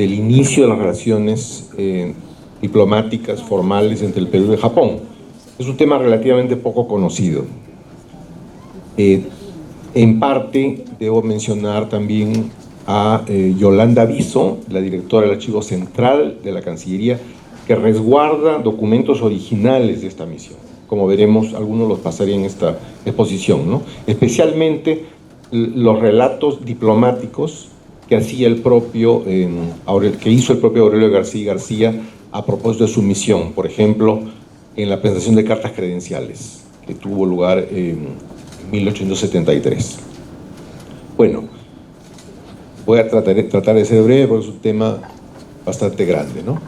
del inicio de las relaciones diplomáticas formales entre el Perú y el Japón. Es un tema relativamente poco conocido. En parte, debo mencionar también a Yolanda Viso, la directora del Archivo Central de la Cancillería, que resguarda documentos originales de esta misión. Como veremos, algunos los pasaré en esta exposición, ¿no? Especialmente los relatos diplomáticos que hacía el propio, que hizo el propio Aurelio García García a propósito de su misión. Por ejemplo, en la presentación de cartas credenciales, que tuvo lugar en 1873. Bueno, voy a tratar de ser breve porque es un tema bastante grande, ¿no?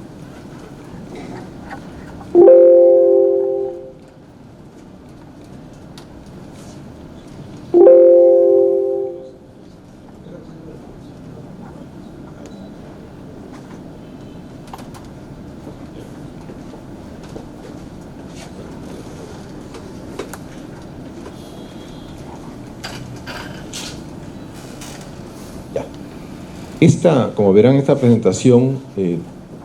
Como verán, esta presentación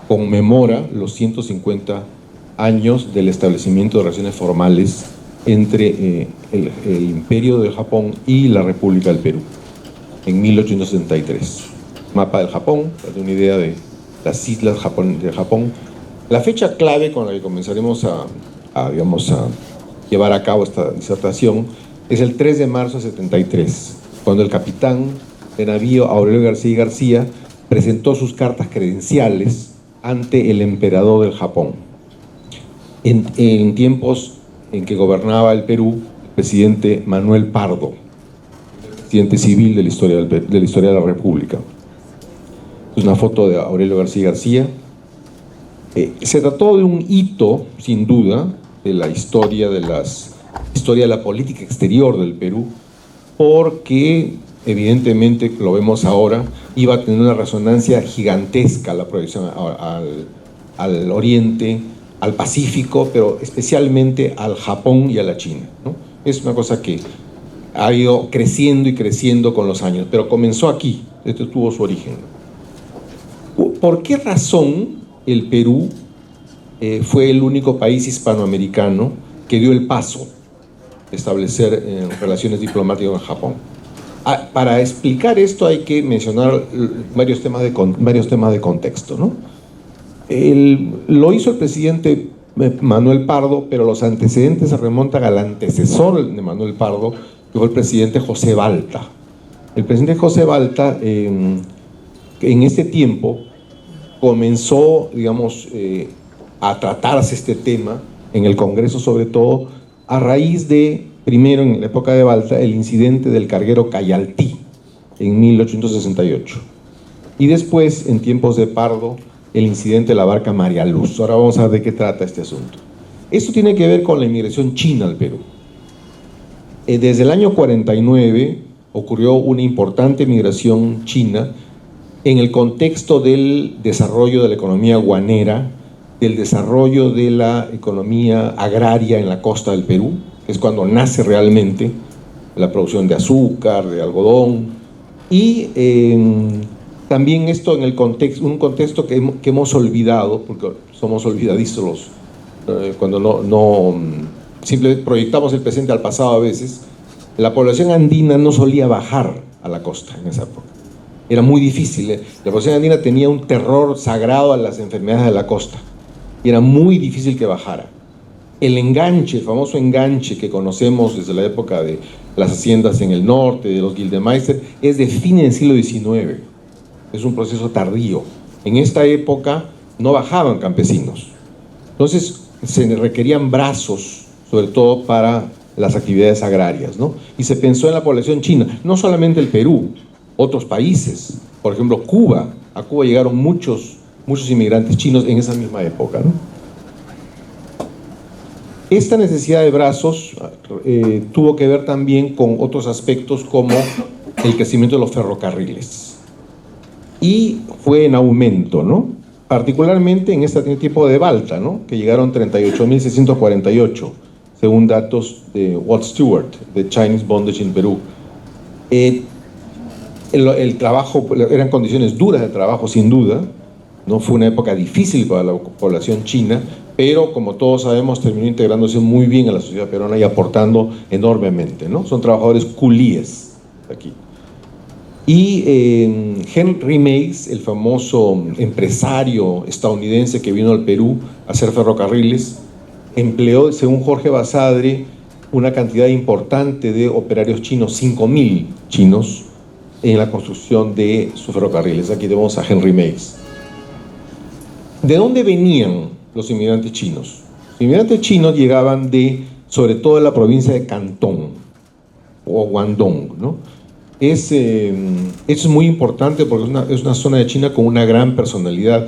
conmemora los 150 años del establecimiento de relaciones formales entre el Imperio del Japón y la República del Perú, en 1863. Mapa del Japón, para tener una idea de las islas de Japón. La fecha clave con la que comenzaremos a llevar a cabo esta disertación es el 3 de marzo de 73, cuando el capitán de navío Aurelio García García presentó sus cartas credenciales ante el emperador del Japón. En tiempos en que gobernaba el Perú el presidente Manuel Pardo, presidente civil de la historia de la República. Es una foto de Aurelio García García. Se trató de un hito, sin duda, de la historia de la política exterior del Perú, porque evidentemente, lo vemos ahora, iba a tener una resonancia gigantesca la proyección al Oriente, al Pacífico, pero especialmente al Japón y a la China, ¿no? Es una cosa que ha ido creciendo y creciendo con los años, pero comenzó aquí, esto tuvo su origen. ¿Por qué razón el Perú fue el único país hispanoamericano que dio el paso de establecer relaciones diplomáticas con Japón? Para explicar esto hay que mencionar varios temas de contexto, ¿no? Lo hizo el presidente Manuel Pardo, pero los antecedentes se remontan al antecesor de Manuel Pardo, que fue el presidente José Balta. El presidente José Balta, en este tiempo, comenzó, digamos, a tratarse este tema en el Congreso, sobre todo, a raíz de, primero en la época de Balta, el incidente del carguero Cayaltí en 1868. Y después, en tiempos de Pardo, el incidente de la barca María Luz. Ahora vamos a ver de qué trata este asunto. Esto tiene que ver con la inmigración china al Perú. Desde el año 49 ocurrió una importante migración china en el contexto del desarrollo de la economía guanera, del desarrollo de la economía agraria en la costa del Perú, que es cuando nace realmente la producción de azúcar, de algodón, y también esto en un contexto que hemos olvidado, porque somos olvidadizos cuando simplemente proyectamos el presente al pasado a veces. La población andina no solía bajar a la costa en esa época. Era muy difícil. La población andina tenía un terror sagrado a las enfermedades de la costa. Y era muy difícil que bajara. El enganche, el famoso enganche que conocemos desde la época de las haciendas en el norte, de los Gildemeister, es de fines del siglo XIX. Es un proceso tardío. En esta época no bajaban campesinos. Entonces se requerían brazos, sobre todo para las actividades agrarias, ¿no? Y se pensó en la población china, no solamente el Perú, otros países, por ejemplo Cuba. A Cuba llegaron muchos inmigrantes chinos en esa misma época, ¿no? Esta necesidad de brazos tuvo que ver también con otros aspectos como el crecimiento de los ferrocarriles. Y fue en aumento, ¿no? Particularmente en este tiempo de Balta, ¿no? Que llegaron 38.648, según datos de Walt Stewart, de Chinese Bondage in Perú. El trabajo, eran condiciones duras de trabajo sin duda, ¿no? Fue una época difícil para la población china, pero como todos sabemos terminó integrándose muy bien a la sociedad peruana y aportando enormemente, ¿no? Son trabajadores culíes aquí. Y Henry Mays, el famoso empresario estadounidense que vino al Perú a hacer ferrocarriles, empleó, según Jorge Basadre, una cantidad importante de operarios chinos, 5.000 chinos, en la construcción de sus ferrocarriles. Aquí tenemos a Henry Mays. ¿De dónde venían los inmigrantes chinos? Los inmigrantes chinos llegaban sobre todo de la provincia de Cantón o Guangdong, ¿no? Eso es muy importante porque es una zona de China con una gran personalidad,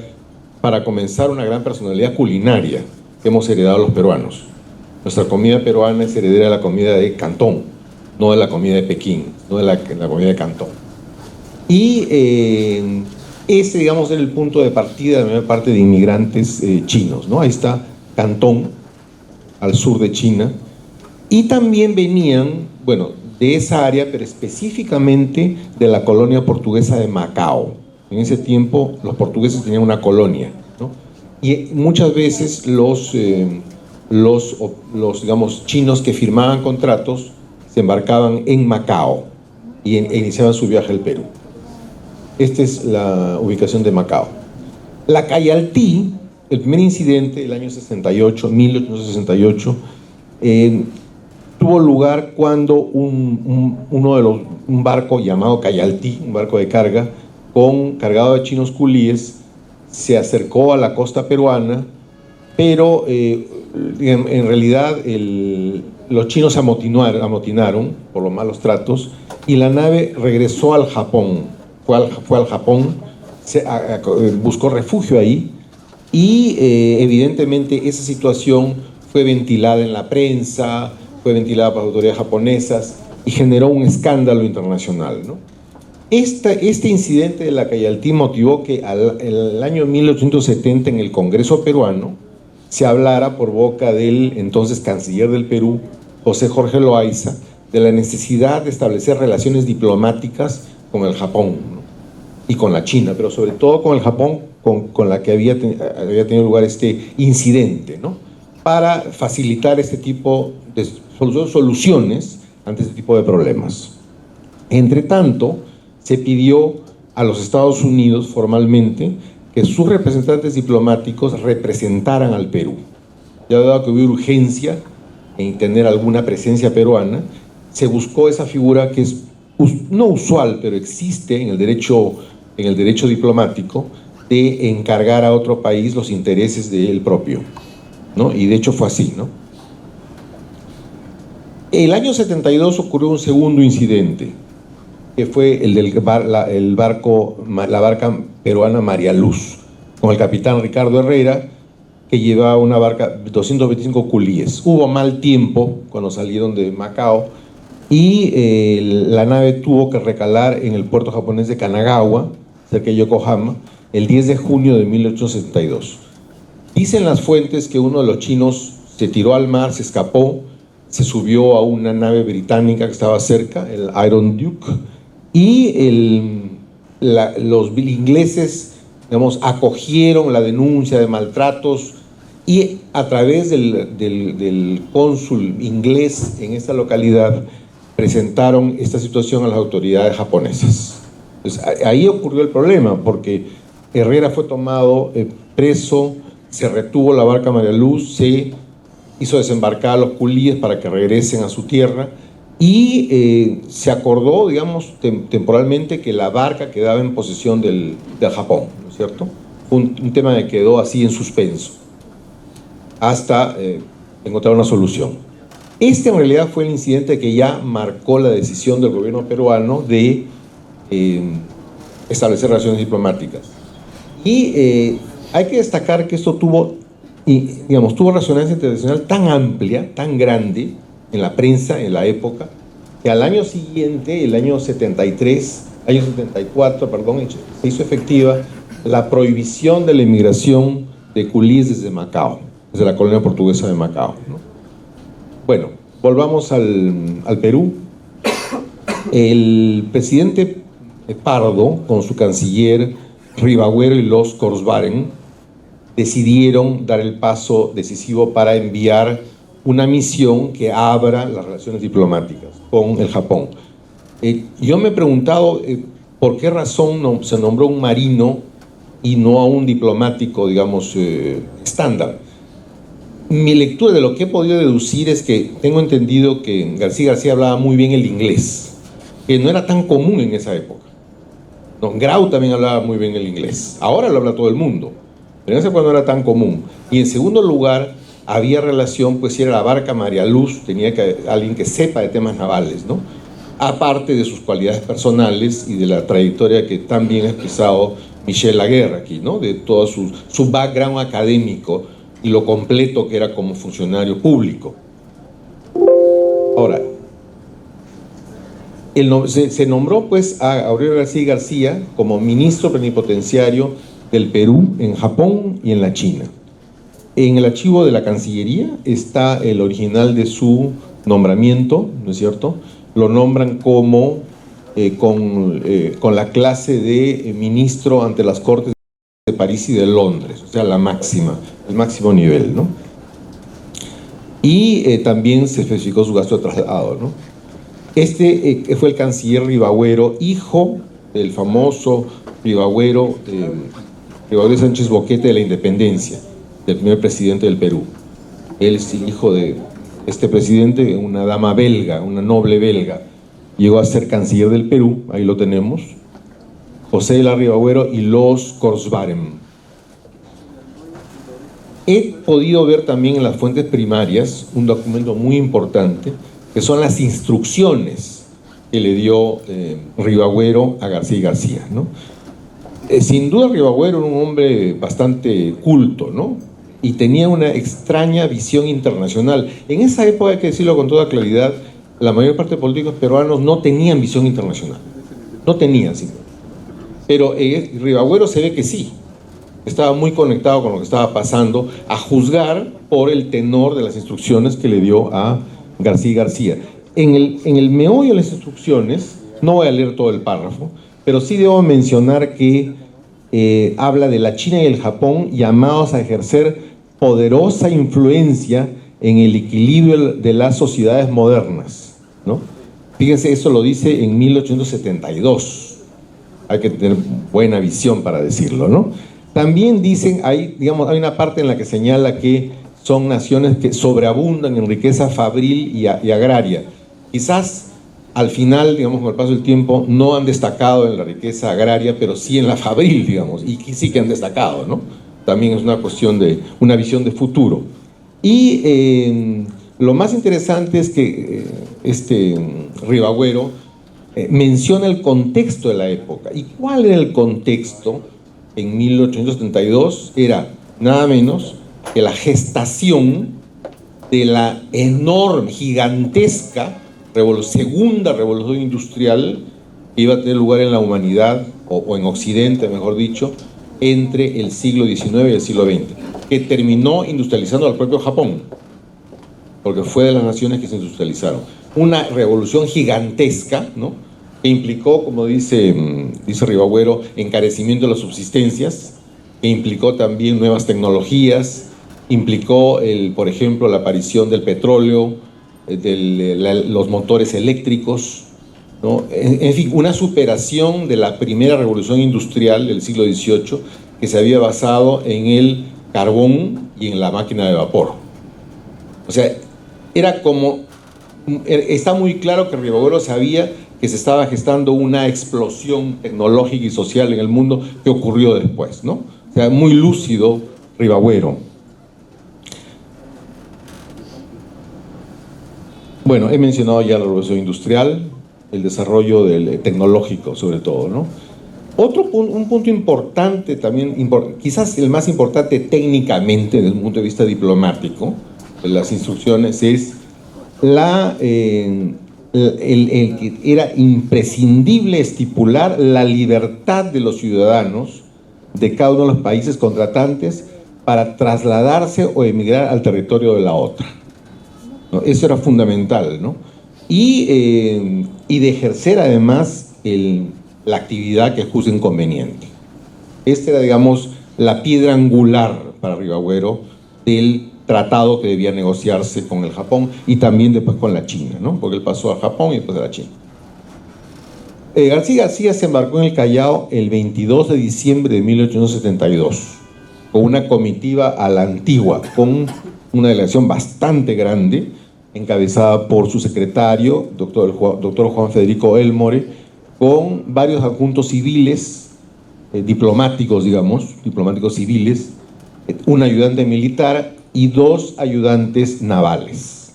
para comenzar, una gran personalidad culinaria que hemos heredado los peruanos. Nuestra comida peruana es heredera de la comida de Cantón, no de la comida de Pekín, no de la comida de Cantón. Y ese, digamos, era el punto de partida de la mayor parte de inmigrantes chinos, ¿no? Ahí está Cantón, al sur de China, y también venían, bueno, de esa área, pero específicamente de la colonia portuguesa de Macao. En ese tiempo los portugueses tenían una colonia, ¿no? Y muchas veces los digamos, chinos que firmaban contratos se embarcaban en Macao y iniciaban su viaje al Perú. Esta es la ubicación de Macao. La Cayaltí, el primer incidente del año 68, 1868, tuvo lugar cuando un barco llamado Cayaltí, un barco de carga, cargado de chinos culíes, se acercó a la costa peruana, pero en realidad los chinos se amotinaron por los malos tratos y la nave regresó al Japón, fue al Japón, buscó refugio ahí y evidentemente esa situación fue ventilada en la prensa, fue ventilada por las autoridades japonesas y generó un escándalo internacional, ¿no? Este incidente de la Cayaltí motivó que el año 1870 en el Congreso peruano se hablara por boca del entonces canciller del Perú, José Jorge Loaiza, de la necesidad de establecer relaciones diplomáticas con el Japón, ¿no? Y con la China, pero sobre todo con el Japón, con la que había tenido lugar este incidente, ¿no? Para facilitar este tipo de soluciones ante este tipo de problemas. Entre tanto, se pidió a los Estados Unidos formalmente que sus representantes diplomáticos representaran al Perú. Ya dado que hubo urgencia en tener alguna presencia peruana, se buscó esa figura que es no usual, pero existe en el derecho diplomático, de encargar a otro país los intereses del propio, ¿no? Y de hecho fue así, ¿no? El año 72 ocurrió un segundo incidente, que fue el la barca peruana María Luz, con el capitán Ricardo Herrera, que llevaba una barca de 225 culíes. Hubo mal tiempo cuando salieron de Macao y la nave tuvo que recalar en el puerto japonés de Kanagawa, cerca de Yokohama, el 10 de junio de 1872. Dicen las fuentes que uno de los chinos se tiró al mar, se escapó, se subió a una nave británica que estaba cerca, el Iron Duke, y los ingleses, digamos, acogieron la denuncia de maltratos y a través del cónsul inglés en esta localidad presentaron esta situación a las autoridades japonesas. Pues ahí ocurrió el problema, porque Herrera fue tomado preso, se retuvo la barca María Luz, se hizo desembarcar a los culíes para que regresen a su tierra y se acordó, digamos, temporalmente que la barca quedaba en posesión del Japón, ¿no es cierto? Un tema que quedó así en suspenso hasta encontrar una solución. Este en realidad fue el incidente que ya marcó la decisión del gobierno peruano de establecer relaciones diplomáticas. Y hay que destacar que esto tuvo resonancia internacional tan amplia, tan grande en la prensa en la época, que al año siguiente, el año 74, se hizo efectiva la prohibición de la inmigración de culíes desde Macao, desde la colonia portuguesa de Macao, ¿no? Bueno, volvamos al Perú. El presidente Pardo, con su canciller Ribagüero y los Korsvaren, decidieron dar el paso decisivo para enviar una misión que abra las relaciones diplomáticas con el Japón. Yo me he preguntado por qué razón se nombró un marino y no a un diplomático, digamos, estándar. Mi lectura de lo que he podido deducir es que tengo entendido que García García hablaba muy bien el inglés, que no era tan común en esa época. No, Grau también hablaba muy bien el inglés. Ahora lo habla todo el mundo, pero en esa época no era tan común. Y en segundo lugar, había relación, pues si era la barca María Luz, tenía que alguien que sepa de temas navales, ¿no? Aparte de sus cualidades personales y de la trayectoria que tan bien ha expresado Michel Laguerre aquí, ¿no? De todo su background académico y lo completo que era como funcionario público. Ahora, se nombró pues a Aurelio García García como ministro plenipotenciario del Perú en Japón y en la China. En el archivo de la Cancillería está el original de su nombramiento, ¿no es cierto? Lo nombran como con la clase de ministro ante las Cortes de París y de Londres, o sea, el máximo nivel, ¿no? Y también se especificó su gasto de traslado, ¿no? Fue el canciller Ribagüero, hijo del famoso Ribagüero Sánchez Boquete de la Independencia, del primer presidente del Perú. Él es el hijo de este presidente, una dama belga, una noble belga. Llegó a ser canciller del Perú, ahí lo tenemos, José de la Ribagüero y los Korsvaren. He podido ver también en las fuentes primarias un documento muy importante, que son las instrucciones que le dio Ribagüero a García García, ¿no? Sin duda Ribagüero era un hombre bastante culto, ¿no? Y tenía una extraña visión internacional. En esa época, hay que decirlo con toda claridad, la mayor parte de políticos peruanos no tenían visión internacional. No tenían, sí. Pero Ribagüero se ve que sí. Estaba muy conectado con lo que estaba pasando, a juzgar por el tenor de las instrucciones que le dio a García García. En el meollo de las instrucciones, no voy a leer todo el párrafo, pero sí debo mencionar que habla de la China y el Japón llamados a ejercer poderosa influencia en el equilibrio de las sociedades modernas, ¿no? Fíjense, eso lo dice en 1872. Hay que tener buena visión para decirlo, ¿no? También dicen, hay una parte en la que señala que son naciones que sobreabundan en riqueza fabril y agraria. Quizás al final, digamos, con el paso del tiempo, no han destacado en la riqueza agraria, pero sí en la fabril, digamos, y sí que han destacado, ¿no? También es una cuestión de una visión de futuro. Y lo más interesante es que Ribagüero menciona el contexto de la época. ¿Y cuál era el contexto? En 1872 era nada menos que la gestación de la enorme, gigantesca segunda revolución industrial que iba a tener lugar en la humanidad, o en Occidente, mejor dicho, entre el siglo XIX y el siglo XX, que terminó industrializando al propio Japón, porque fue de las naciones que se industrializaron. Una revolución gigantesca, ¿no? Que implicó, como dice Ribagüero, encarecimiento de las subsistencias, que implicó también nuevas tecnologías, implicó, por ejemplo, la aparición del petróleo, los motores eléctricos, ¿no? En fin, una superación de la primera revolución industrial del siglo XVIII, que se había basado en el carbón y en la máquina de vapor. O sea, está muy claro que Ribagüero sabía que se estaba gestando una explosión tecnológica y social en el mundo que ocurrió después, ¿no? O sea, muy lúcido Ribagüero. Bueno, he mencionado ya la revolución industrial, el desarrollo tecnológico sobre todo, ¿no? Un punto importante también, quizás el más importante técnicamente desde un punto de vista diplomático, de las instrucciones, es que era imprescindible estipular la libertad de los ciudadanos de cada uno de los países contratantes para trasladarse o emigrar al territorio de la otra, ¿no? Eso era fundamental, ¿no? Y de ejercer además la actividad que juzguen conveniente. Esta era, digamos, la piedra angular para Ribagüero del tratado que debía negociarse con el Japón y también después con la China, ¿no? Porque él pasó al Japón y después a la China. García García se embarcó en el Callao el 22 de diciembre de 1872 con una comitiva a la antigua, con una delegación bastante grande, encabezada por su secretario, doctor Juan Federico Elmore, con varios adjuntos civiles, diplomáticos, digamos, diplomáticos civiles, un ayudante militar y 2 ayudantes navales.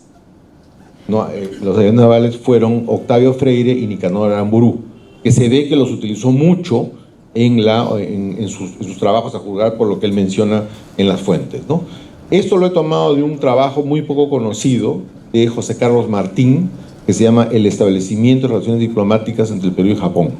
No, los ayudantes navales fueron Octavio Freire y Nicanor Aramburú, que se ve que los utilizó mucho en sus trabajos, a juzgar por lo que él menciona en las fuentes, ¿no? Esto lo he tomado de un trabajo muy poco conocido de José Carlos Martín, que se llama El establecimiento de relaciones diplomáticas entre el Perú y Japón.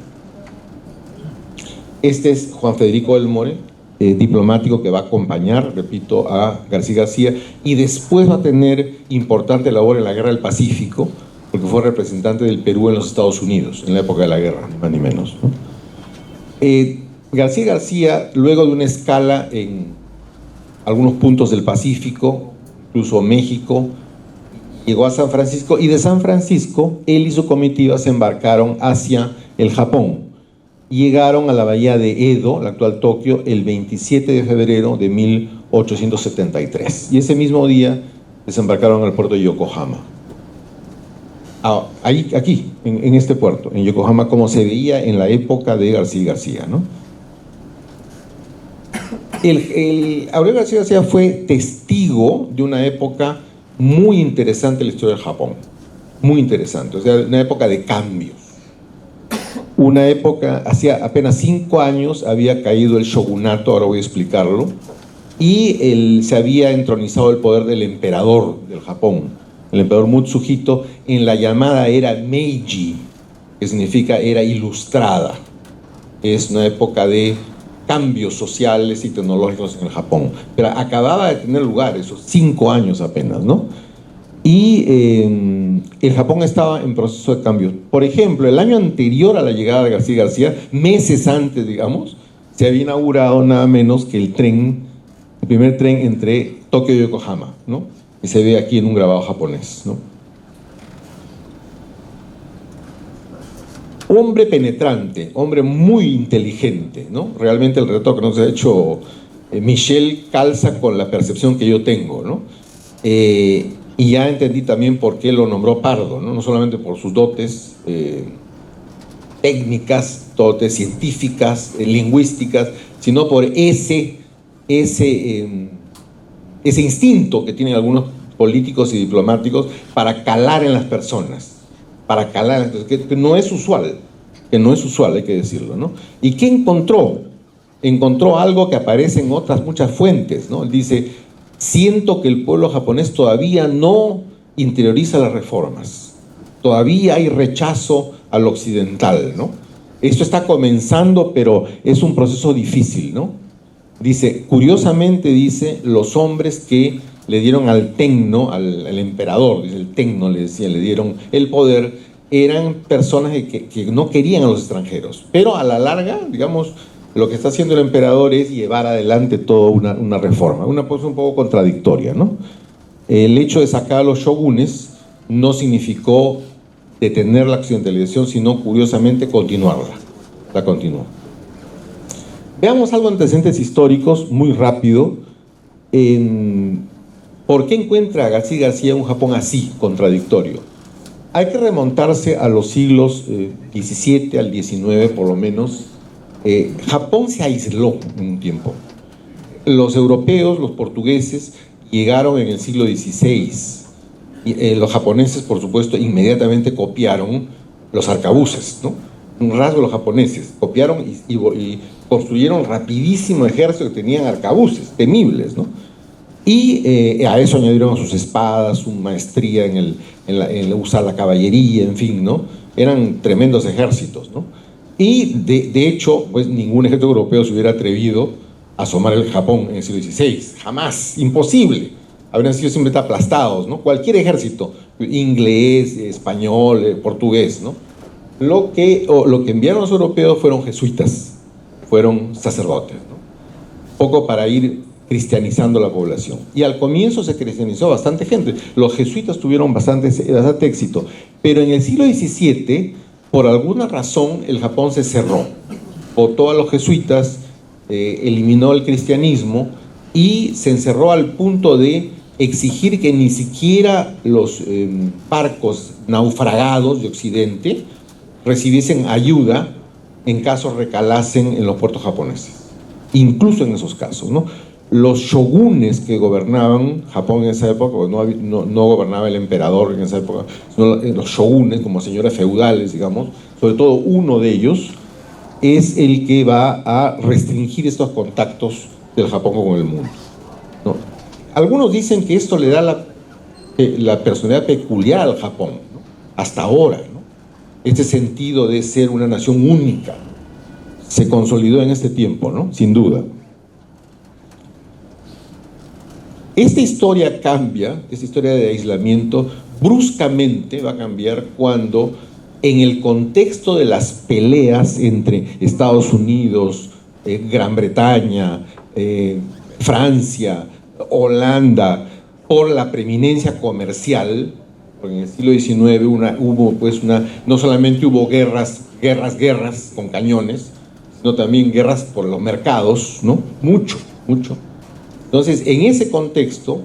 Este es Juan Federico Elmore, diplomático que va a acompañar, repito, a García García, y después va a tener importante labor en la Guerra del Pacífico, porque fue representante del Perú en los Estados Unidos, en la época de la guerra, ni más ni menos, ¿no? García García, luego de una escala en algunos puntos del Pacífico, incluso México, llegó a San Francisco, y de San Francisco, él y su comitiva se embarcaron hacia el Japón. Llegaron a la bahía de Edo, la actual Tokio, el 27 de febrero de 1873. Y ese mismo día desembarcaron al puerto de Yokohama. Aquí, en este puerto, en Yokohama, como se veía en la época de García García, ¿no? Aurelio García García fue testigo de una época muy interesante en la historia del Japón. Muy interesante, o sea, una época de cambios. Una época, hacía apenas 5 años había caído el shogunato, ahora voy a explicarlo, y se había entronizado el poder del emperador del Japón, el emperador Mutsuhito, en la llamada era Meiji, que significa era ilustrada. Es una época de cambios sociales y tecnológicos en el Japón, pero acababa de tener lugar esos 5 años apenas, ¿no? Y el Japón estaba en proceso de cambio. Por ejemplo, el año anterior a la llegada de García García, meses antes, digamos, se había inaugurado nada menos que el primer tren entre Tokio y Yokohama, ¿no? Que se ve aquí en un grabado japonés, ¿no? Hombre penetrante, hombre muy inteligente, ¿no? Realmente el retrato que nos ha hecho Michel calza con la percepción que yo tengo, ¿no? Y ya entendí también por qué lo nombró Pardo, ¿no? No solamente por sus dotes técnicas, dotes científicas, lingüísticas, sino por ese instinto que tienen algunos políticos y diplomáticos para calar en las personas, que no es usual, hay que decirlo, ¿no? ¿Y qué encontró? Encontró algo que aparece en otras muchas fuentes, ¿no? Él dice: siento que el pueblo japonés todavía no interioriza las reformas, todavía hay rechazo al occidental, ¿no? Esto está comenzando, pero es un proceso difícil, ¿no? Dice, curiosamente, dice, los hombres que le dieron al Tenno, al emperador, dice, el Tenno le decía, le dieron el poder, eran personas que no querían a los extranjeros, pero a la larga, digamos, lo que está haciendo el emperador es llevar adelante toda una reforma, una cosa un poco contradictoria, ¿no? El hecho de sacar a los shogunes no significó detener la occidentalización, sino, curiosamente, continuarla. La continuó. Veamos algo de antecedentes históricos, muy rápido. ¿Por qué encuentra García García un Japón así, contradictorio? Hay que remontarse a los siglos XVII al XIX, por lo menos. Japón se aisló en un tiempo. Los europeos, los portugueses, llegaron en el siglo XVI. Y, los japoneses, por supuesto, inmediatamente copiaron los arcabuces, ¿no? Un rasgo de los japoneses. Copiaron y construyeron rapidísimo ejército que tenían arcabuces, temibles, ¿no? Y a eso añadieron sus espadas, su maestría en usar la caballería, en fin, ¿no? Eran tremendos ejércitos, ¿no? Y de hecho, pues ningún ejército europeo se hubiera atrevido a asomar el Japón en el siglo XVI. Jamás, imposible. Habrían sido simplemente aplastados, ¿no? Cualquier ejército, inglés, español, portugués, ¿no? lo que enviaron los europeos fueron jesuitas, fueron sacerdotes, ¿no? Poco para ir cristianizando la población. Y al comienzo se cristianizó bastante gente. Los jesuitas tuvieron bastante éxito. Pero en el siglo XVII, por alguna razón, el Japón se cerró. Votó a los jesuitas, eliminó el cristianismo y se encerró al punto de exigir que ni siquiera los barcos naufragados de Occidente recibiesen ayuda en caso recalasen en los puertos japoneses. Incluso en esos casos, ¿no? Los shogunes que gobernaban Japón en esa época, no gobernaba el emperador en esa época, sino los shogunes, como señores feudales, digamos, sobre todo uno de ellos, es el que va a restringir estos contactos del Japón con el mundo, ¿no? Algunos dicen que esto le da la personalidad peculiar al Japón, ¿no? Hasta ahora, ¿no? Este sentido de ser una nación única se consolidó en este tiempo, ¿no? Sin duda. Esta historia cambia, esta historia de aislamiento, bruscamente va a cambiar cuando, en el contexto de las peleas entre Estados Unidos, Gran Bretaña, Francia, Holanda, por la preeminencia comercial, porque en el siglo XIX no solamente hubo guerras con cañones, sino también guerras por los mercados, ¿no? Mucho. Entonces, en ese contexto,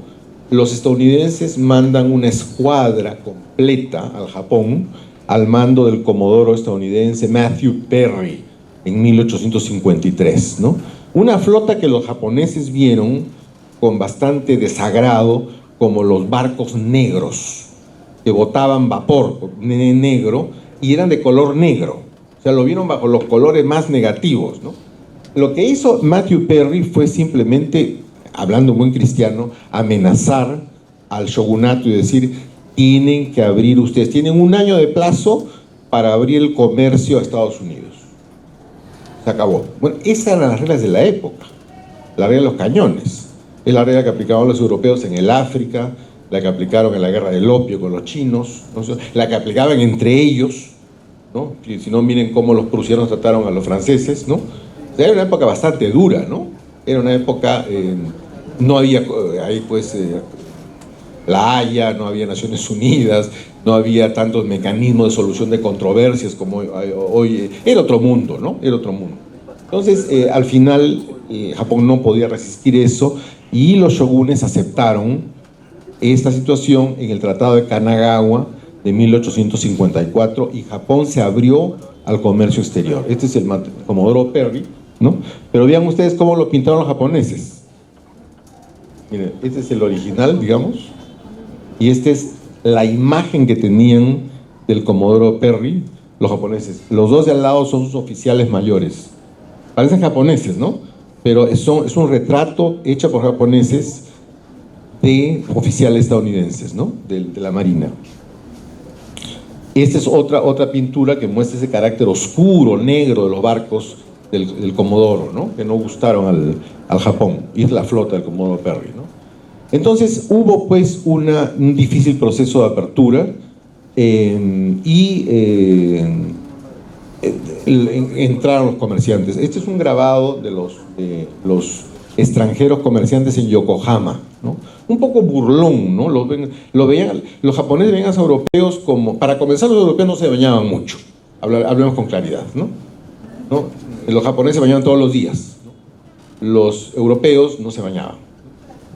los estadounidenses mandan una escuadra completa al Japón, al mando del comodoro estadounidense Matthew Perry, en 1853, ¿no? Una flota que los japoneses vieron con bastante desagrado como los barcos negros, que botaban vapor negro y eran de color negro. O sea, lo vieron bajo los colores más negativos, ¿no? Lo que hizo Matthew Perry fue simplemente, hablando buen cristiano, amenazar al shogunato y decir: tienen que abrir ustedes, tienen 1 año de plazo para abrir el comercio a Estados Unidos. Se acabó. Bueno, esas eran las reglas de la época, la regla de los cañones. Es la regla que aplicaban los europeos en el África, la que aplicaron en la guerra del opio con los chinos, ¿no? La que aplicaban entre ellos, ¿no? Si no, miren cómo los prusianos trataron a los franceses, ¿no? O sea, era una época bastante dura, ¿no? Era una época, no había ahí pues la Haya, no había Naciones Unidas, no había tantos mecanismos de solución de controversias como hoy. Era otro mundo, ¿no? Era otro mundo. Entonces, al final, Japón no podía resistir eso y los shogunes aceptaron esta situación en el Tratado de Kanagawa de 1854 y Japón se abrió al comercio exterior. Este es el comodoro Perry, ¿no? Pero vean ustedes cómo lo pintaron los japoneses. Miren, este es el original, digamos, y esta es la imagen que tenían del comodoro Perry los japoneses. Los dos de al lado son sus oficiales mayores. Parecen japoneses, ¿no? Pero es un retrato hecho por japoneses de oficiales estadounidenses, ¿no? De la Marina. Esta es otra pintura que muestra ese carácter oscuro, negro de los barcos del Comodoro, ¿no? Que no gustaron al Japón, y es la flota del Comodoro Perry, ¿no? Entonces hubo pues un difícil proceso de apertura entraron los comerciantes. Este es un grabado de los extranjeros comerciantes en Yokohama, ¿no? Un poco burlón, ¿no? Los japoneses veían a los europeos como, para comenzar, los europeos no se bañaban mucho, hablemos con claridad, ¿no? Los japoneses se bañaban todos los días, ¿no? Los europeos no se bañaban.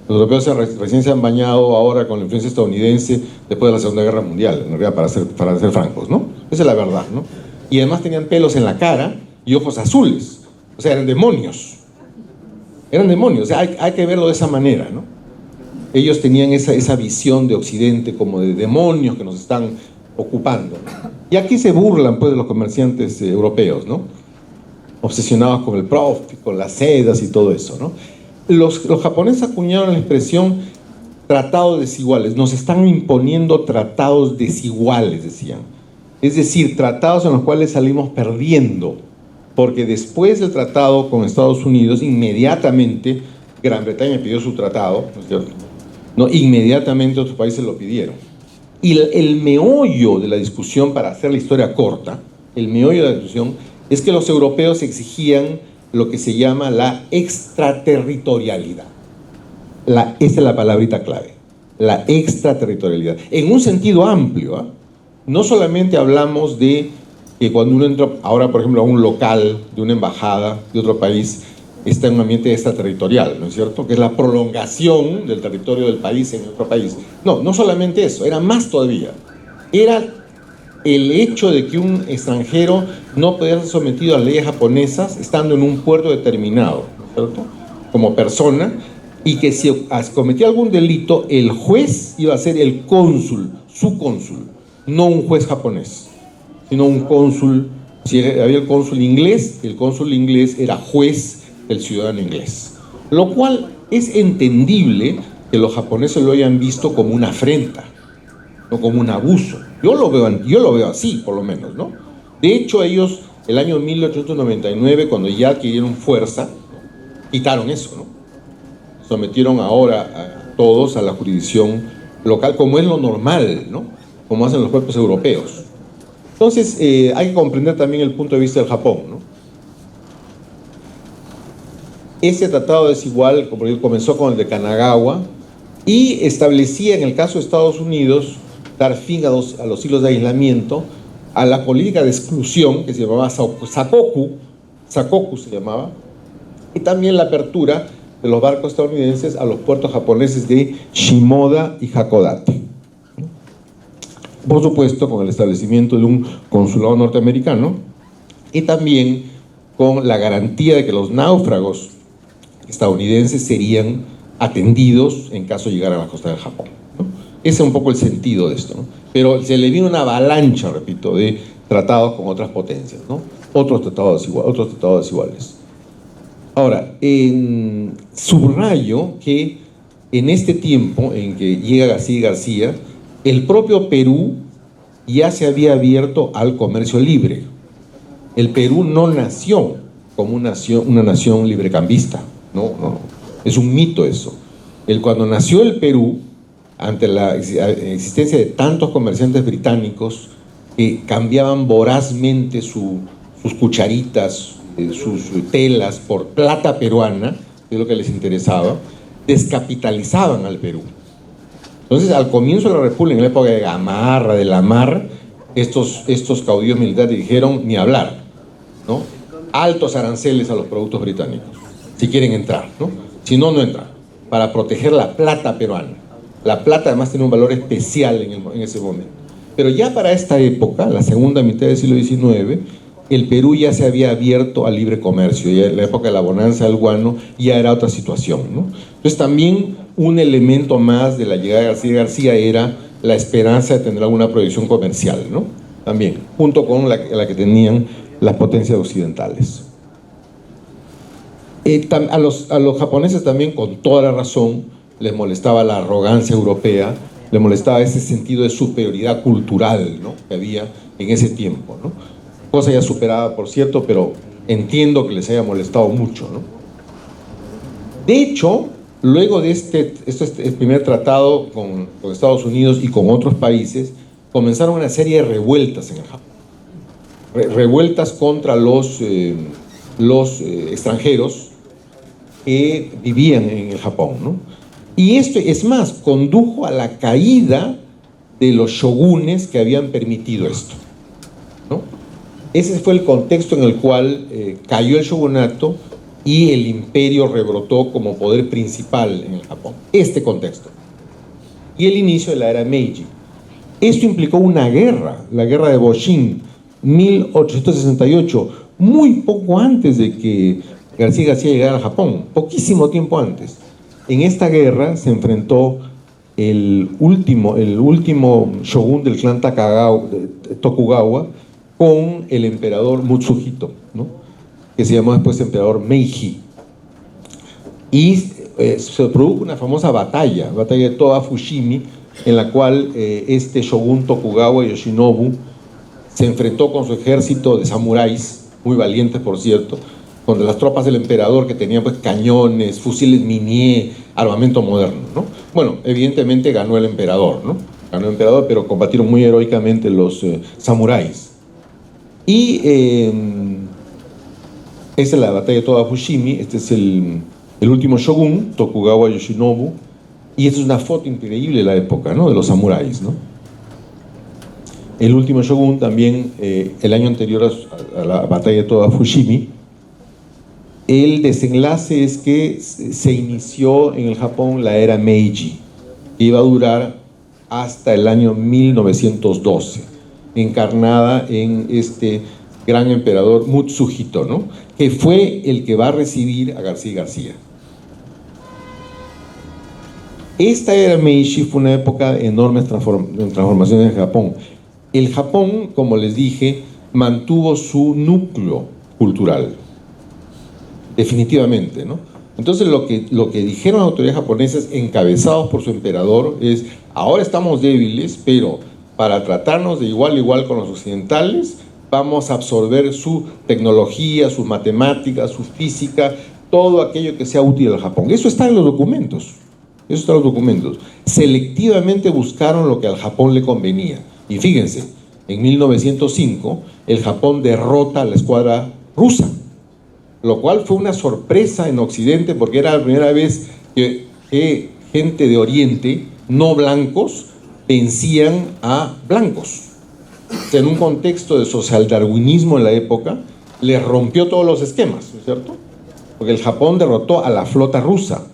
Los europeos recién se han bañado ahora con la influencia estadounidense después de la Segunda Guerra Mundial, en realidad, para ser francos, ¿no? Esa es la verdad, ¿no? Y además tenían pelos en la cara y ojos azules, o sea, eran demonios. Eran demonios, o sea, hay que verlo de esa manera, ¿no? Ellos tenían esa visión de Occidente como de demonios que nos están ocupando. Y aquí se burlan, pues, de los comerciantes europeos, ¿no? Obsesionados con el profit, con las sedas y todo eso, ¿no? Los japoneses acuñaron la expresión tratados desiguales. Nos están imponiendo tratados desiguales, decían. Es decir, tratados en los cuales salimos perdiendo. Porque después del tratado con Estados Unidos, inmediatamente Gran Bretaña pidió su tratado, ¿no es cierto? ¿No? Inmediatamente otros países lo pidieron. Y el meollo de la discusión, para hacer la historia corta, el meollo de la discusión, es que los europeos exigían lo que se llama la extraterritorialidad. Esa es la palabrita clave, la extraterritorialidad, en un sentido amplio, ¿eh? No solamente hablamos de que cuando uno entra ahora, por ejemplo, a un local de una embajada de otro país, está en un ambiente extraterritorial, ¿no es cierto? Que es la prolongación del territorio del país en otro país. No, no solamente eso, era más todavía. Era el hecho de que un extranjero no podía ser sometido a las leyes japonesas estando en un puerto determinado, ¿no es cierto? Como persona, y que si cometía algún delito, el juez iba a ser el cónsul, su cónsul, no un juez japonés, sino un cónsul. Si había el cónsul inglés era juez del ciudadano inglés. Lo cual es entendible que los japoneses lo hayan visto como una afrenta, no como un abuso. Yo lo veo así, por lo menos, ¿no? De hecho, ellos, el año 1899, cuando ya adquirieron fuerza, quitaron eso, ¿no? Sometieron ahora a todos a la jurisdicción local, como es lo normal, ¿no? Como hacen los propios europeos. Entonces, hay que comprender también el punto de vista del Japón, ¿no? Ese tratado desigual comenzó con el de Kanagawa y establecía, en el caso de Estados Unidos, dar fin a los siglos de aislamiento, a la política de exclusión que se llamaba Sakoku se llamaba, y también la apertura de los barcos estadounidenses a los puertos japoneses de Shimoda y Hakodate. Por supuesto, con el establecimiento de un consulado norteamericano y también con la garantía de que los náufragos estadounidenses serían atendidos en caso de llegar a la costa del Japón, ¿no? Ese es un poco el sentido de esto, ¿no? Pero se le vino una avalancha, repito, de tratados con otras potencias, ¿no? Otros tratados desiguales. Ahora, subrayo que en este tiempo en que llega García, el propio Perú ya se había abierto al comercio libre. El Perú no nació como una nación librecambista, no, es un mito eso. Cuando nació el Perú, ante la existencia de tantos comerciantes británicos que cambiaban vorazmente sus cucharitas, sus telas por plata peruana, que es lo que les interesaba, descapitalizaban al Perú. Entonces, al comienzo de la República, en la época de Gamarra, de Lamar, estos caudillos militares dijeron ni hablar, ¿no? Altos aranceles a los productos británicos, si quieren entrar, ¿no? Si no, no entran, para proteger la plata peruana. La plata además tiene un valor especial en ese momento. Pero ya para esta época, la segunda mitad del siglo XIX, el Perú ya se había abierto al libre comercio, ya en la época de la bonanza del guano ya era otra situación, ¿no? Entonces también un elemento más de la llegada de García era la esperanza de tener alguna proyección comercial, ¿no? También, junto con la que tenían las potencias occidentales. A los japoneses también, con toda la razón, les molestaba la arrogancia europea, les molestaba ese sentido de superioridad cultural, ¿no?, que había en ese tiempo, ¿no? Cosa ya superada, por cierto, pero entiendo que les haya molestado mucho, ¿no? De hecho, luego de el primer tratado con Estados Unidos y con otros países, comenzaron una serie de revueltas en el Japón. Revueltas contra los extranjeros que vivían en el Japón, ¿no? Y esto, es más, condujo a la caída de los shogunes que habían permitido esto, ¿no? Ese fue el contexto en el cual cayó el shogunato y el imperio rebrotó como poder principal en el Japón. Este contexto. Y el inicio de la era Meiji. Esto implicó una guerra, la guerra de Boshin, 1868, muy poco antes de que García llegara a Japón, poquísimo tiempo antes. En esta guerra se enfrentó el último shogun del clan Tokugawa con el emperador Mutsuhito, ¿no?, que se llamó después emperador Meiji. Y se produjo una famosa batalla de Toba Fushimi, en la cual este shogun Tokugawa Yoshinobu se enfrentó con su ejército de samuráis, muy valientes por cierto, contra las tropas del emperador, que tenían pues cañones, fusiles Minié, armamento moderno, ¿no? Bueno, evidentemente ganó el emperador, ¿no? Ganó el emperador, pero combatieron muy heroicamente los samuráis. Y esa es la batalla de Toba Fushimi. Este es el último shogun, Tokugawa Yoshinobu, y esta es una foto increíble de la época, ¿no? De los samuráis, ¿no? El último shogun también, el año anterior a la batalla de Toba Fushimi. El desenlace es que se inició en el Japón la era Meiji, que iba a durar hasta el año 1912, encarnada en este gran emperador Mutsuhito, ¿no? Que fue el que va a recibir a García García. Esta era Meiji, fue una época de enormes transformaciones en Japón. El Japón, como les dije, mantuvo su núcleo cultural, definitivamente, ¿no? Entonces lo que dijeron las autoridades japonesas, encabezados por su emperador, es: ahora estamos débiles, pero para tratarnos de igual a igual con los occidentales, vamos a absorber su tecnología, sus matemáticas, su física, todo aquello que sea útil al Japón. Eso está en los documentos. Eso está en los documentos. Selectivamente buscaron lo que al Japón le convenía. Y fíjense, en 1905 el Japón derrota a la escuadra rusa, lo cual fue una sorpresa en Occidente, porque era la primera vez que gente de Oriente, no blancos, vencían a blancos. O sea, en un contexto de socialdarwinismo en la época, les rompió todos los esquemas, ¿no es cierto? Porque el Japón derrotó a la flota rusa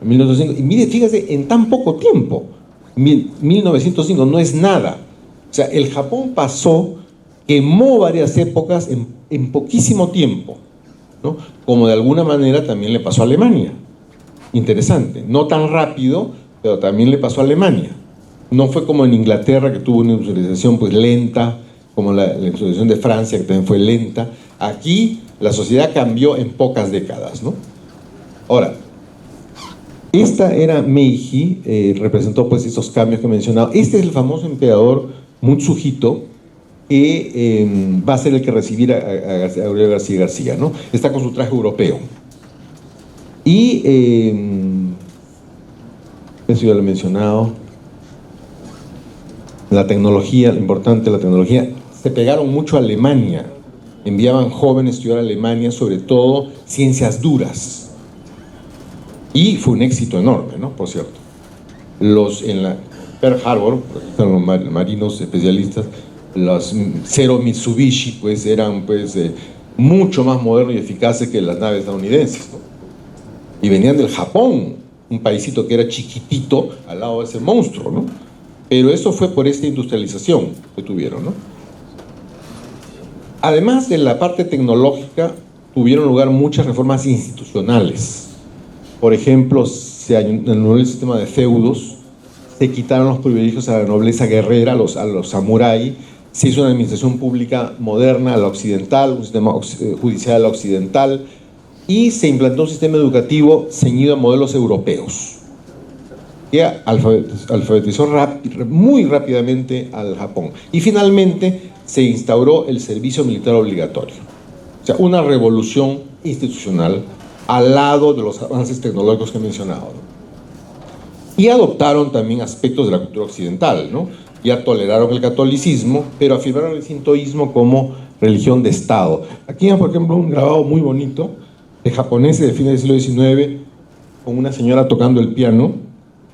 en 1905. Y mire, fíjese, en tan poco tiempo, 1905 no es nada. O sea, el Japón quemó varias épocas en poquísimo tiempo, ¿no? Como de alguna manera también le pasó a Alemania. Interesante, no tan rápido, pero también le pasó a Alemania. No fue como en Inglaterra, que tuvo una industrialización pues lenta, como la industrialización de Francia, que también fue lenta. Aquí la sociedad cambió en pocas décadas, ¿no? Ahora, esta era Meiji, representó pues esos cambios que he mencionado. Este es el famoso emperador Mutsuhito, que va a ser el que recibirá a Aurelio García García, ¿no? Está con su traje europeo. Y eso ya lo he mencionado. La tecnología, lo importante, la tecnología. Se pegaron mucho a Alemania. Enviaban jóvenes a estudiar a Alemania, sobre todo ciencias duras. Y fue un éxito enorme, ¿no? Por cierto. En la Pearl Harbor, están los marinos especialistas, los Zero Mitsubishi pues eran pues mucho más modernos y eficaces que las naves estadounidenses, ¿no? Y venían del Japón, un paísito que era chiquitito al lado de ese monstruo, ¿no? Pero eso fue por esta industrialización que tuvieron, ¿no? Además de la parte tecnológica, tuvieron lugar muchas reformas institucionales. Por ejemplo, se anuló el sistema de feudos, se quitaron los privilegios a la nobleza guerrera, a los samurái, se hizo una administración pública moderna a la occidental, un sistema judicial a la occidental, y se implantó un sistema educativo ceñido a modelos europeos, que alfabetizó muy rápidamente al Japón. Y finalmente se instauró el servicio militar obligatorio. O sea, una revolución institucional al lado de los avances tecnológicos que he mencionado, ¿no? Y adoptaron también aspectos de la cultura occidental, ¿no? Ya toleraron el catolicismo, pero afirmaron el sintoísmo como religión de Estado. Aquí hay, por ejemplo, un grabado muy bonito de japoneses de fines del siglo XIX, con una señora tocando el piano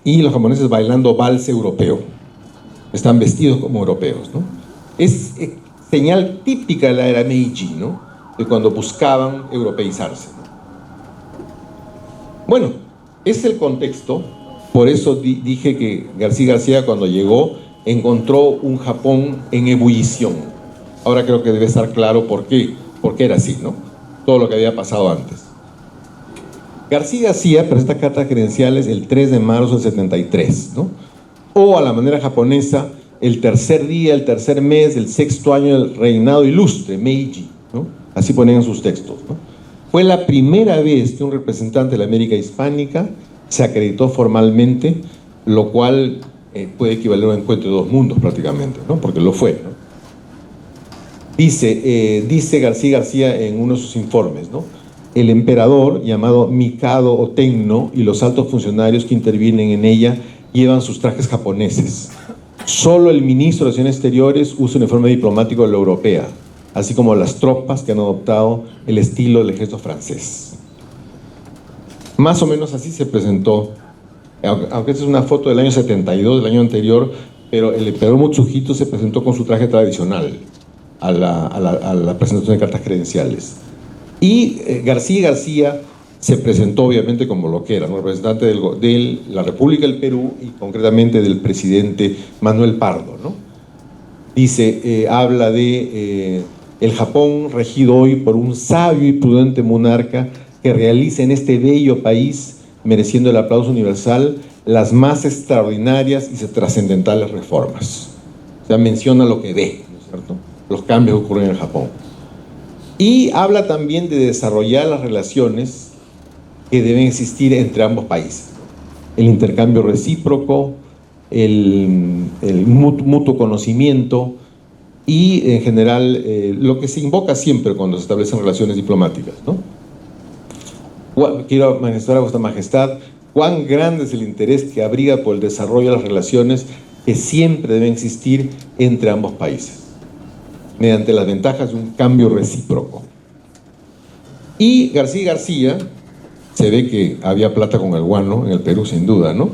y los japoneses bailando vals europeo. Están vestidos como europeos, ¿no? Es señal típica de la era Meiji, ¿no? De cuando buscaban europeizarse, ¿no? Bueno, es el contexto. Por eso dije que García García, cuando llegó, encontró un Japón en ebullición. Ahora creo que debe estar claro por qué era así, ¿no? Todo lo que había pasado antes. García García presenta cartas credenciales el 3 de marzo del 73, ¿no? O a la manera japonesa, el tercer día, el tercer mes, el sexto año del reinado ilustre, Meiji, ¿no? Así ponían en sus textos, ¿no? Fue la primera vez que un representante de la América hispánica se acreditó formalmente, lo cual puede equivaler a un encuentro de dos mundos prácticamente, ¿no? Porque lo fue, ¿no? Dice García García en uno de sus informes, ¿no? El emperador, llamado Mikado o Tenno, y los altos funcionarios que intervienen en ella llevan sus trajes japoneses. Solo el ministro de Relaciones Exteriores usa un uniforme diplomático de la europea. así como las tropas que han adoptado el estilo del ejército francés. Más o menos así se presentó, aunque esta es una foto del año 72, del año anterior, pero el emperador Mutsuhito se presentó con su traje tradicional a la presentación de cartas credenciales. Y García se presentó obviamente como lo que era, ¿no? Representante de la República del Perú y concretamente del presidente Manuel Pardo, ¿no? Dice, habla de el Japón regido hoy por un sabio y prudente monarca que realiza en este bello país, mereciendo el aplauso universal, las más extraordinarias y trascendentales reformas. O sea, menciona lo que ve, ¿no es cierto? Los cambios que ocurren en el Japón. Y habla también de desarrollar las relaciones que deben existir entre ambos países. El intercambio recíproco, el mutuo conocimiento y, en general, lo que se invoca siempre cuando se establecen relaciones diplomáticas, ¿no? Quiero manifestar a vuestra majestad cuán grande es el interés que abriga por el desarrollo de las relaciones que siempre deben existir entre ambos países, mediante las ventajas de un cambio recíproco. Y García se ve que había plata con el guano en el Perú, sin duda, ¿no?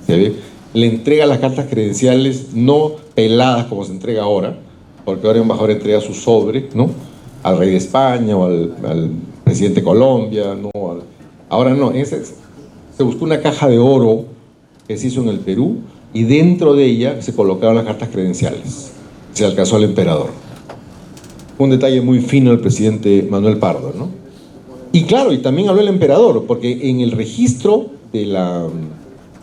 Se ve, le entrega las cartas credenciales no peladas como se entrega ahora, porque ahora el embajador entrega su sobre, ¿no? Al rey de España o al presidente de Colombia, ¿no? Ahora no, se buscó una caja de oro que se hizo en el Perú y dentro de ella se colocaron las cartas credenciales. Se alcanzó al emperador. Un detalle muy fino del presidente Manuel Pardo, ¿no? Y claro, y también habló el emperador, porque en el registro que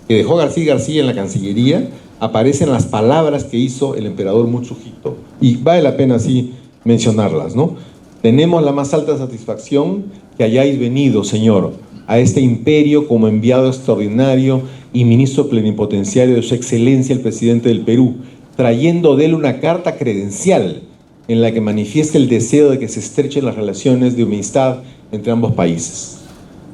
dejó García en la Cancillería aparecen las palabras que hizo el emperador Mutsuhito. Y vale la pena así mencionarlas, ¿no? Tenemos la más alta satisfacción que hayáis venido, señor, a este imperio como enviado extraordinario y ministro plenipotenciario de su excelencia el presidente del Perú, trayendo de él una carta credencial en la que manifiesta el deseo de que se estrechen las relaciones de amistad entre ambos países.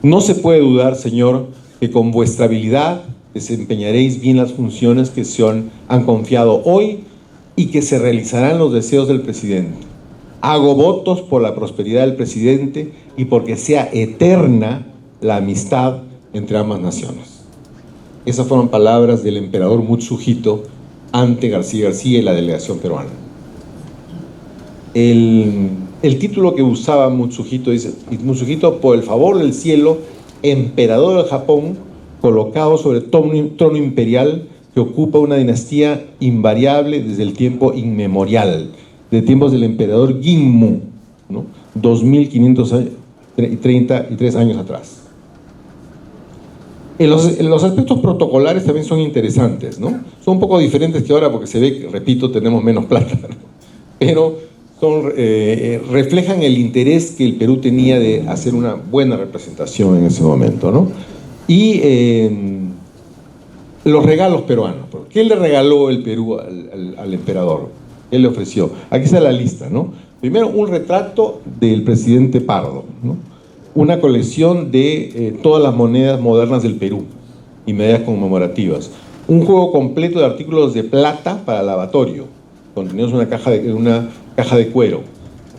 No se puede dudar, señor, que con vuestra habilidad desempeñaréis bien las funciones que se han confiado hoy y que se realizarán los deseos del presidente. Hago votos por la prosperidad del presidente y porque sea eterna la amistad entre ambas naciones. Esas fueron palabras del emperador Mutsuhito ante García y la delegación peruana. El título que usaba Mutsuhito dice: Mutsuhito, por el favor del cielo, emperador del Japón, colocado sobre trono imperial que ocupa una dinastía invariable desde el tiempo inmemorial, de tiempos del emperador Ginmu, ¿no? 2533 años atrás. Los aspectos protocolares también son interesantes, ¿no? Son un poco diferentes que ahora porque se ve que, repito, tenemos menos plata, ¿no? Pero reflejan el interés que el Perú tenía de hacer una buena representación en ese momento, ¿no? Y los regalos peruanos. ¿Qué le regaló el Perú al emperador? ¿Qué le ofreció? Aquí está la lista, ¿no? Primero, un retrato del presidente Pardo, ¿no? Una colección de todas las monedas modernas del Perú y medidas conmemorativas. Un juego completo de artículos de plata para lavatorio, contenidos en una caja de cuero.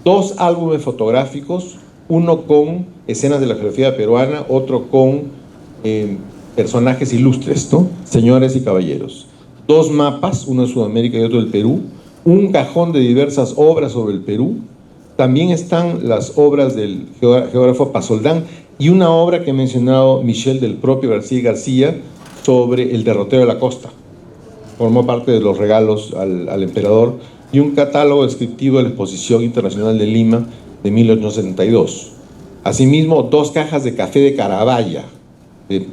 2 álbumes fotográficos, uno con escenas de la geografía peruana, otro con personajes ilustres, ¿no? Señores y caballeros. 2 mapas, uno de Sudamérica y otro del Perú. Un cajón de diversas obras sobre el Perú. También están las obras del geógrafo Pasoldán y una obra que ha mencionado Michel del propio García sobre el derrotero de la costa. Formó parte de los regalos al emperador, y un catálogo descriptivo de la Exposición Internacional de Lima de 1872. Asimismo, 2 cajas de café de Carabaya, de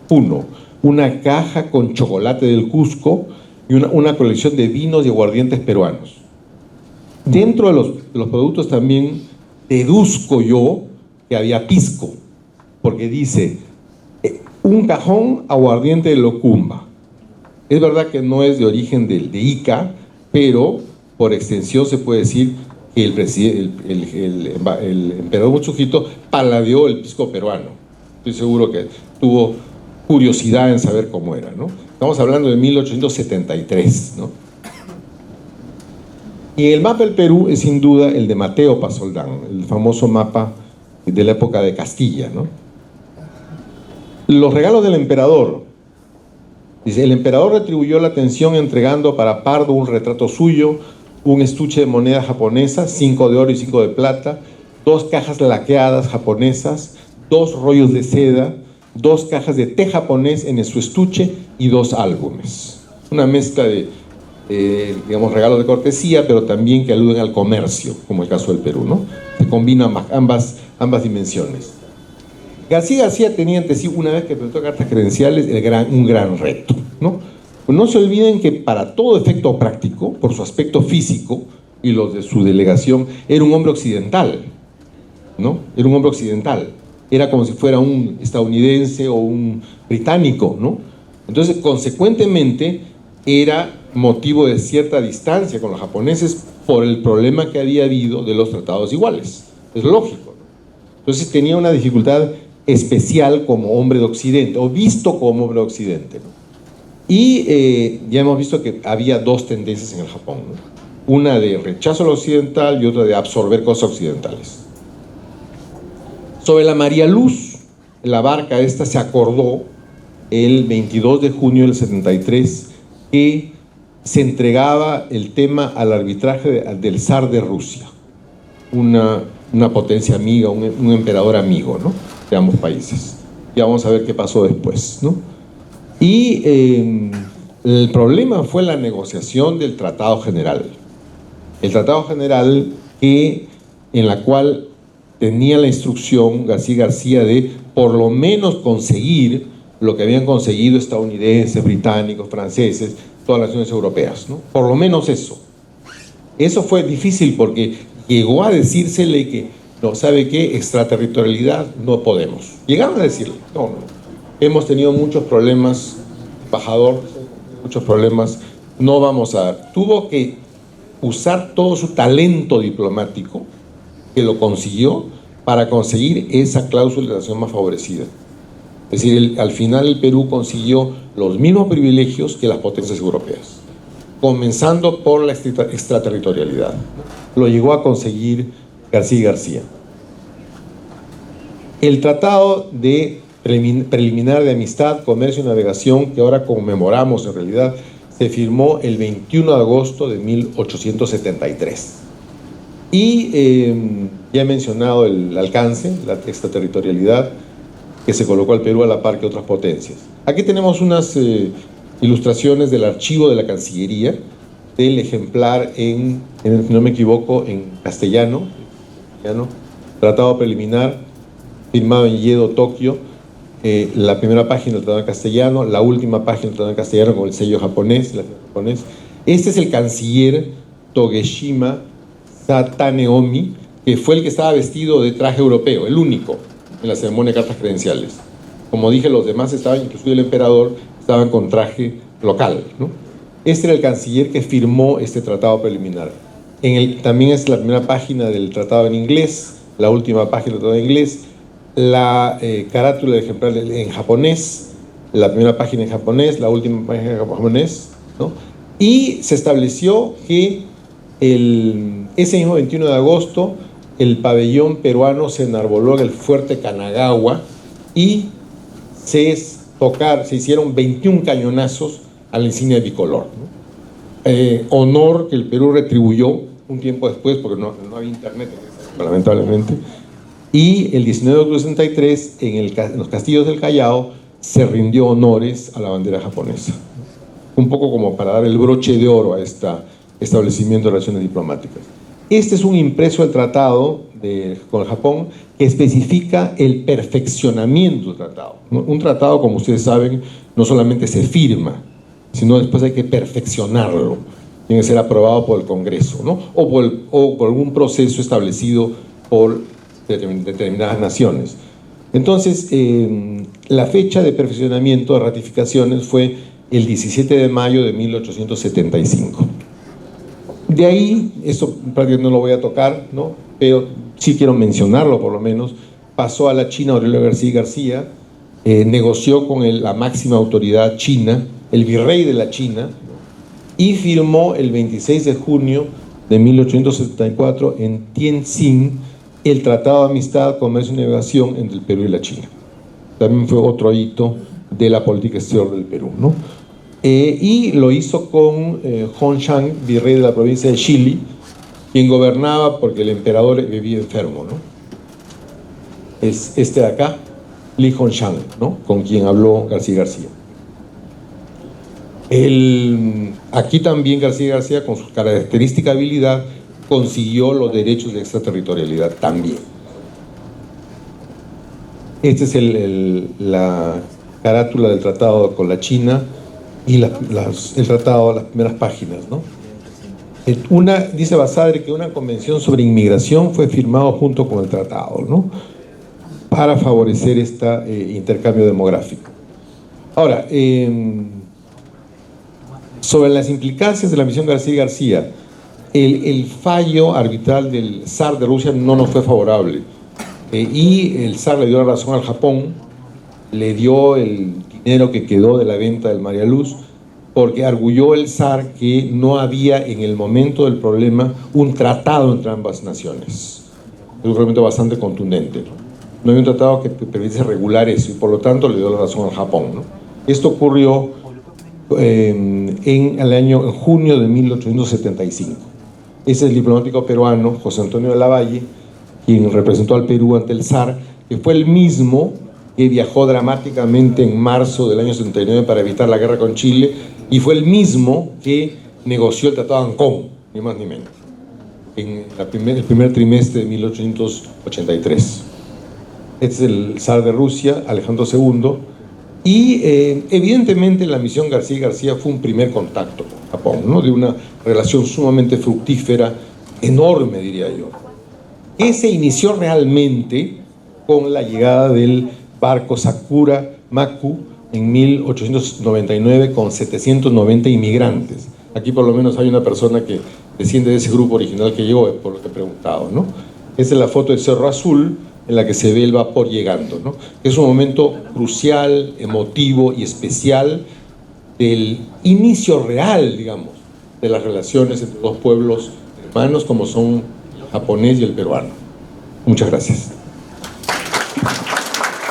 Puno, una caja con chocolate del Cusco y una colección de vinos y aguardientes peruanos. Dentro de los productos también deduzco yo que había pisco, porque dice un cajón aguardiente de Locumba. Es verdad que no es de origen de Ica, pero por extensión se puede decir que el emperador Mutsuhito paladeó el pisco peruano. Estoy seguro que tuvo curiosidad en saber cómo era, ¿no? Estamos hablando de 1873, ¿no? Y el mapa del Perú es sin duda el de Mateo Pasoldán, el famoso mapa de la época de Castilla, ¿no? Los regalos del emperador. Dice, el emperador retribuyó la atención entregando para Pardo un retrato suyo, un estuche de moneda japonesa, 5 de oro y 5 de plata, 2 cajas laqueadas japonesas, 2 rollos de seda, 2 cajas de té japonés en su estuche y 2 álbumes. Una mezcla de, digamos, regalos de cortesía, pero también que aluden al comercio, como el caso del Perú, ¿no? Se combinan ambas dimensiones. García García tenía ante sí, una vez que presentó cartas credenciales, un gran reto, ¿no? Pues no se olviden que para todo efecto práctico, por su aspecto físico y los de su delegación, era un hombre occidental, ¿no? Era un hombre occidental. Era como si fuera un estadounidense o un británico, ¿no? Entonces, consecuentemente, era motivo de cierta distancia con los japoneses por el problema que había habido de los tratados iguales. Es lógico, ¿no? Entonces tenía una dificultad especial como hombre de Occidente, o visto como hombre de Occidente, ¿no? Y ya hemos visto que había 2 tendencias en el Japón, ¿no? Una de rechazo a lo occidental y otra de absorber cosas occidentales. Sobre la María Luz, la barca esta se acordó el 22 de junio del 73 que se entregaba el tema al arbitraje del zar de Rusia, una potencia amiga, un emperador amigo, ¿no?, de ambos países. Ya vamos a ver qué pasó después, ¿no? Y el problema fue la negociación del Tratado General. El Tratado General en la cual tenía la instrucción García García de por lo menos conseguir lo que habían conseguido estadounidenses, británicos, franceses, todas las naciones europeas, ¿no? Por lo menos eso. Eso fue difícil porque llegó a decírsele que, no, ¿sabe qué? Extraterritorialidad no podemos. Llegaron a decirle, no. Hemos tenido muchos problemas, embajador, muchos problemas, no vamos a dar. Tuvo que usar todo su talento diplomático, que lo consiguió, para conseguir esa cláusula de nación más favorecida. Es decir, al final el Perú consiguió los mismos privilegios que las potencias europeas, comenzando por la extraterritorialidad. Lo llegó a conseguir García García. El Tratado Preliminar de Amistad, Comercio y Navegación, que ahora conmemoramos en realidad, se firmó el 21 de agosto de 1873. Y ya he mencionado el alcance, la extraterritorialidad, que se colocó al Perú a la par que otras potencias. Aquí tenemos unas ilustraciones del archivo de la Cancillería, del ejemplar si no me equivoco, en castellano, Tratado Preliminar, firmado en Yedo, Tokio, la primera página del tratado en castellano, la última página del tratado en castellano con el sello japonés, Este es el canciller Togeshima Sataneomi, que fue el que estaba vestido de traje europeo, el único en la ceremonia de cartas credenciales. Como dije, los demás estaban, inclusive el emperador, estaban con traje local, ¿no? Este era el canciller que firmó este tratado preliminar. También es la primera página del tratado en inglés, la última página del tratado en inglés, la carátula del ejemplar en japonés, la primera página en japonés, la última página en japonés, ¿no? Y se estableció que ese mismo 21 de agosto el pabellón peruano se enarboló en el fuerte Kanagawa y se hicieron 21 cañonazos a la insignia bicolor, ¿no? Honor que el Perú retribuyó un tiempo después, porque no había internet, lamentablemente. Y el 19 de octubre de 63, en los castillos del Callao, se rindió honores a la bandera japonesa. Un poco como para dar el broche de oro a este establecimiento de relaciones diplomáticas. Este es un impreso del tratado con el Japón que especifica el perfeccionamiento del tratado, ¿no? Un tratado, como ustedes saben, no solamente se firma, sino después hay que perfeccionarlo. Tiene que ser aprobado por el Congreso, ¿no? o por algún proceso establecido por determinadas naciones. Entonces, la fecha de perfeccionamiento de ratificaciones fue el 17 de mayo de 1875. De ahí, esto prácticamente no lo voy a tocar, ¿no? Pero sí quiero mencionarlo por lo menos, pasó a la China Aurelio García García, negoció con la máxima autoridad china, el virrey de la China, y firmó el 26 de junio de 1874 en Tientsin el Tratado de Amistad, Comercio y Navegación entre el Perú y la China. También fue otro hito de la política exterior del Perú, ¿no? Y lo hizo con Hongshan, virrey de la provincia de Chile, quien gobernaba porque el emperador vivía enfermo, ¿no? Es este de acá, Li Hongshan, ¿no? Con quien habló García García. Aquí también García García, con su característica habilidad, consiguió los derechos de extraterritorialidad también. Esta es la carátula del tratado con la China y el tratado, las primeras páginas, ¿no? Dice Basadre que una convención sobre inmigración fue firmado junto con el tratado, ¿no? Para favorecer este intercambio demográfico. Ahora, sobre las implicancias de la misión García García, el fallo arbitral del zar de Rusia no nos fue favorable, y el zar le dio la razón al Japón, le dio el dinero que quedó de la venta del María Luz, porque arguyó el zar que no había en el momento del problema un tratado entre ambas naciones. Es un argumento bastante contundente, ¿no? No había un tratado que permitiese regular eso, y por lo tanto le dio la razón al Japón, ¿no? Esto ocurrió en junio de 1875. Ese es el diplomático peruano José Antonio de la Valle, quien representó al Perú ante el zar, que fue el mismo que viajó dramáticamente en marzo del año 79 para evitar la guerra con Chile, y fue el mismo que negoció el Tratado de Ancón, ni más ni menos, en el primer trimestre de 1883. Este es el zar de Rusia, Alejandro II, y evidentemente la misión García García fue un primer contacto con Japón, ¿no? De una relación sumamente fructífera, enorme, diría yo, que se inició realmente con la llegada del barco Sakura Maku en 1899 con 790 inmigrantes. Aquí por lo menos hay una persona que desciende de ese grupo original que llegó, por lo que he preguntado, ¿no? Esta es la foto del Cerro Azul, en la que se ve el vapor llegando, ¿no? Es un momento crucial, emotivo y especial del inicio real, digamos, de las relaciones entre dos pueblos hermanos como son el japonés y el peruano. Muchas gracias.